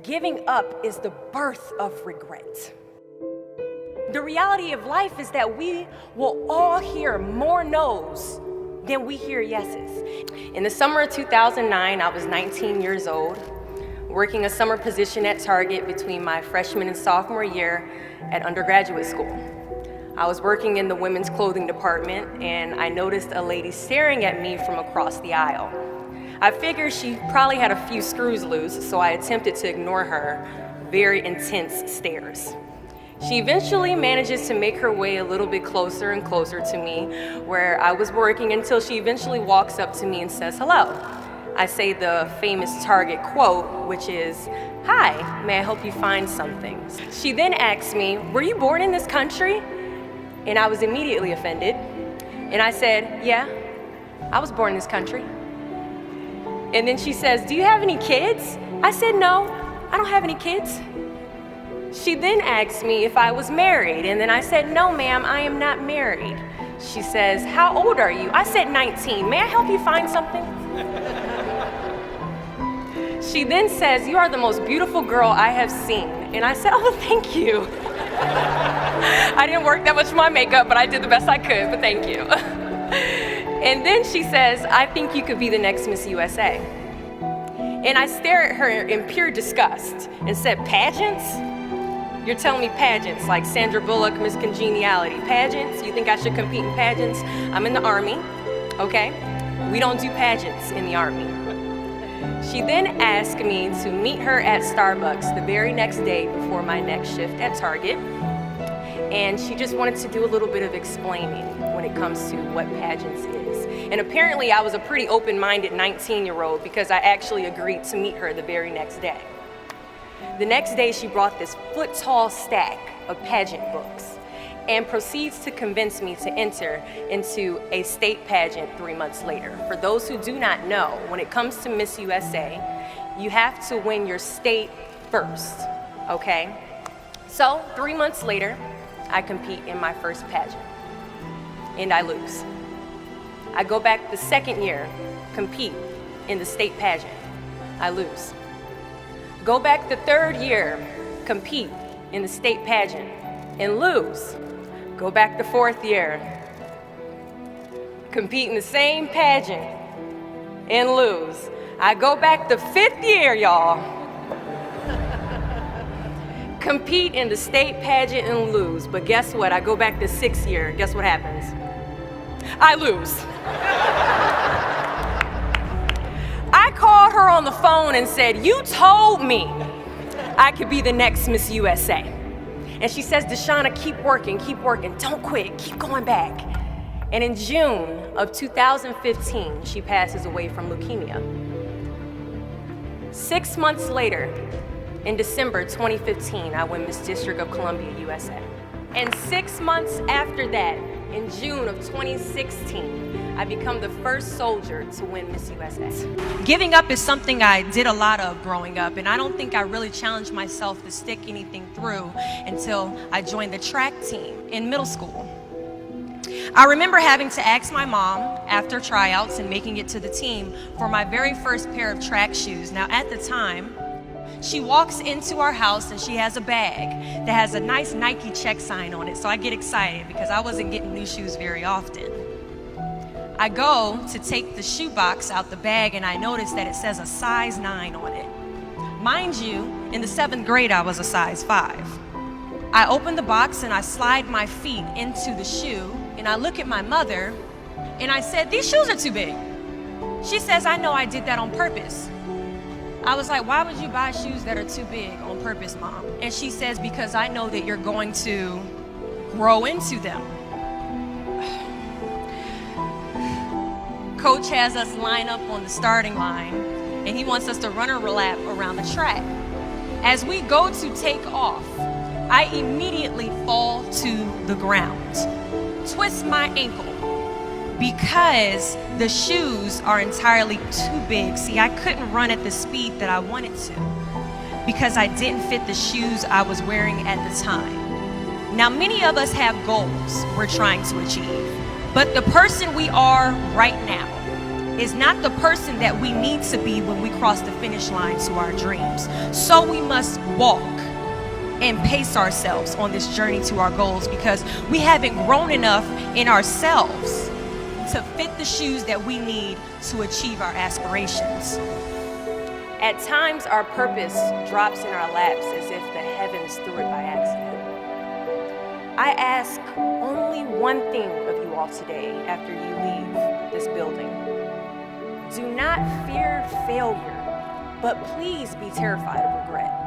Giving up is the birth of regret. The reality of life is that we will all hear more no's than we hear yeses. In the summer of 2009, I was 19 years old, working a summer position at Target between my freshman and sophomore year at undergraduate school. I was working in the women's clothing department, and I noticed a lady staring at me from across the aisle. I figured she probably had a few screws loose, so I attempted to ignore her very intense stares. She eventually manages to make her way a little bit closer and closer to me where I was working until she eventually walks up to me and says hello. I say the famous Target quote, which is, "Hi, may I help you find something?" She then asks me, "Were you born in this country?" And I was immediately offended. And I said, "Yeah, I was born in this country." And then she says, "Do you have any kids?" I said, "No, I don't have any kids." She then asked me if I was married, and then I said, "No, ma'am, I am not married." She says, "How old are you?" I said, 19. "May I help you find something?" She then says, "You are the most beautiful girl I have seen." And I said, "Oh, thank you." I didn't work that much for my makeup, but I did the best I could, but thank you. And then she says, "I think you could be the next Miss USA." And I stare at her in pure disgust and said, "Pageants? You're telling me pageants like Sandra Bullock, Miss Congeniality. Pageants? You think I should compete in pageants? I'm in the Army, okay? We don't do pageants in the Army." She then asked me to meet her at Starbucks the very next day before my next shift at Target. And she just wanted to do a little bit of explaining when it comes to what pageants is. And apparently I was a pretty open-minded 19-year-old because I actually agreed to meet her the very next day. The next day she brought this foot-tall stack of pageant books and proceeds to convince me to enter into a state pageant 3 months later. For those who do not know, when it comes to Miss USA, you have to win your state first, okay? So 3 months later, I compete in my first pageant, and I lose. I go back the second year, compete in the state pageant, I lose. Go back the third year, compete in the state pageant, and lose. Go back the fourth year, compete in the same pageant, and lose. I go back the fifth year, y'all. Compete in the state pageant and lose. But guess what? I go back the sixth year. Guess what happens? I lose. I called her on the phone and said, "You told me I could be the next Miss USA." And she says, "Deshauna, keep working, don't quit, keep going back." And in June of 2015, she passes away from leukemia. 6 months later, in December 2015, I win Miss District of Columbia, USA. And 6 months after that, in June of 2016, I become the first soldier to win Miss USA. Giving up is something I did a lot of growing up, and I don't think I really challenged myself to stick anything through until I joined the track team in middle school. I remember having to ask my mom after tryouts and making it to the team for my very first pair of track shoes. Now at the time, she walks into our house and she has a bag that has a nice Nike check sign on it, so I get excited because I wasn't getting new shoes very often. I go to take the shoe box out the bag and I notice that it says a size 9 on it. Mind you, in the 7th grade I was a size 5. I open the box and I slide my feet into the shoe and I look at my mother and I said, "These shoes are too big." She says, "I know, I did that on purpose." I was like, "Why would you buy shoes that are too big on purpose, Mom?" And she says, "Because I know that you're going to grow into them." Coach has us line up on the starting line, and he wants us to run a lap around the track. As we go to take off, I immediately fall to the ground, twist my ankle, because the shoes are entirely too big. See, I couldn't run at the speed that I wanted to because I didn't fit the shoes I was wearing at the time. Now, many of us have goals we're trying to achieve, but the person we are right now, is not the person that we need to be when we cross the finish line to our dreams. So we must walk and pace ourselves on this journey to our goals, because we haven't grown enough in ourselves to fit the shoes that we need to achieve our aspirations. At times, our purpose drops in our laps as if the heavens threw it by accident. I ask only one thing of you all today after you leave this building. Do not fear failure, but please be terrified of regret.